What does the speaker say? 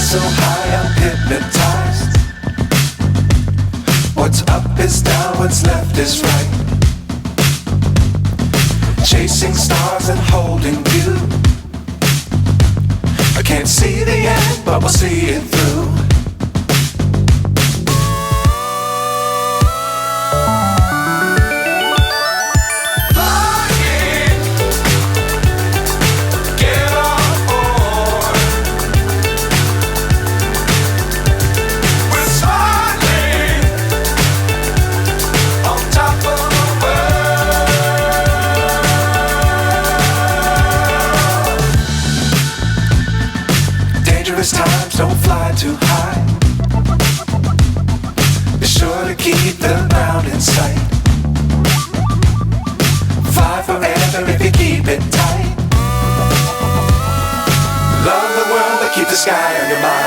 so high I'm hypnotized. What's up is down, what's left is right. Chasing stars and holding you. I can't see the end, but we'll see it through. Times don't fly too high. Be sure to keep the ground in sight. Fly forever if you keep it tight. Love the world but keep the sky on your mind.